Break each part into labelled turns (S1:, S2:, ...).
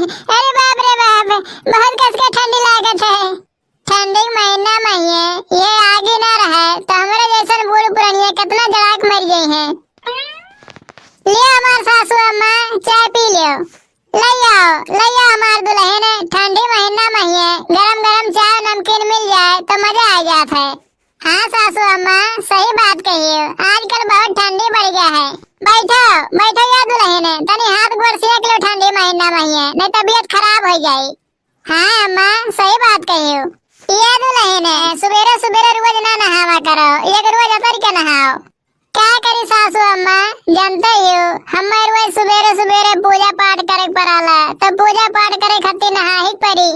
S1: अरे बाप रे बाप, बहुत कस के ठंडी लागत है। ठंडी महीना में ये आगे ना रहे तो हमारे जैसन बूढ़ पुरानिया कितना जड़ाक मर गई हैं। लियो हमार सासू अम्मा चाय पी लियो। ले आओ हमार दुल्हन, ठंडी महीना में गरम गरम चाय नमकीन मिल जाए तो मजा आ जात है। हाँ सासू अम्मा सही बात कही हो, आजकल बहुत ठंडी बढ़ गया है। बैठो बैठो या दुल्हन, तनी हाथ गोड़ सेक लो, ठंडी महीना में नहीं तबीयत खराब हो जाए। हाँ अम्मा सही बात कही हो। ये दुल्हन सुबेरे सुबेरे रोज ना नहावा करो, एक रोज अतर के नहाओ। क्या करी सासू अम्मा, जानते ही हो हमारे रोज सुबेरे सुबेरे पूजा पाठ करे पड़ाला, तो पूजा पाठ करे खातिर नहा ही पड़ी।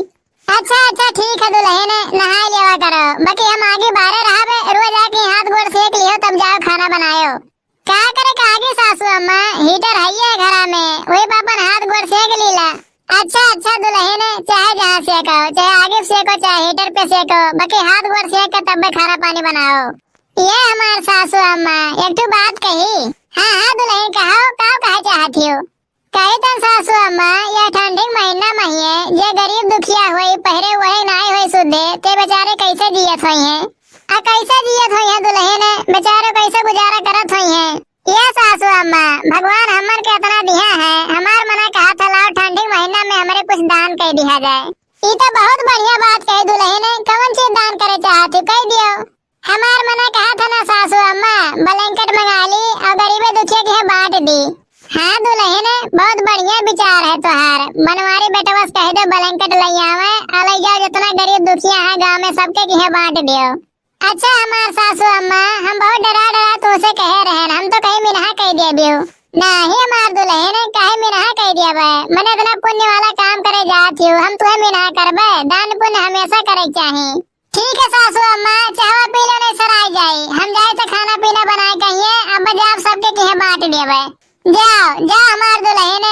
S1: अच्छा ठीक है दुल्हन, नहा लेवा करो, बाकी हम आगे बाहर रहा रोज आके हाथ गोड़ सेक लियो तब जाओ खाना बनायो। क्या करे आगे सासू अम्मा, हीटर है घरा में, वही पापन हाथ गोड़ सेक लीला। अच्छा दुल्हन, चाहे जहाँ सेको, चाहे आगे सेको चाहे हीटर पे सेको, बाकी हाथ गोड़ सेक के तब खाना पानी बनाओ। ये हमार सासू अम्मा एक तो बात कही। हाँ दुल्हन कहे चाहती हो। कही तो सासू अम्मा, यह ठंडी महीना में ये गरीब दुखिया हुई पहरे वही नाई हुई सुधे ते बेचारे कैसे जियत हुई हैं। कैसे जियत हुई हैं दुल्हन, बेचारे कैसे गुजारा करत हुई हैं। ये सासू अम्मा भगवान हमर के इतना दिया है, हमार मना कहा था लाओ ठंडी महीना में हमारे कुछ दान कर दिया जाए। ये तो बहुत बढ़िया बात कही दुल्हन, कौन चीज दान करे चाहती कह दियो। हमार मना कहा था ना सासू अम्मा, ब्लैंकेट मंगा ली और गरीबे दुखिया की बांट दी। हाँ दुल्हन बहुत बढ़िया विचार है तुहार, बनवारी बेटा बस कह दो ब्लैंकेट ले आवे और ले जाओ, जितना गरीब दुखिया है गांव में सबके की बांट दियो। अच्छा हमार सासू अम्मा, हम बहुत डरा तुमसे कह रहे हैं, हम तो कहीं मिनहा कह दिया बियो। नहीं हमार दुल्हन कहे मिनहा कह दिया बे, मैंने इतना पुण्य वाला काम करे जाती हूँ, हम तुम्हें मिनहा करबे, दान पुण्य हमेशा करे चाहिए। ठीक है सासू अम्मा, चाहवा पी लो नहीं सराय जाई, हम जाए तो खाना पीना बनाए कहिए, अब जाओ सबके की बांट दिए। जाओ हमार दुल्हन,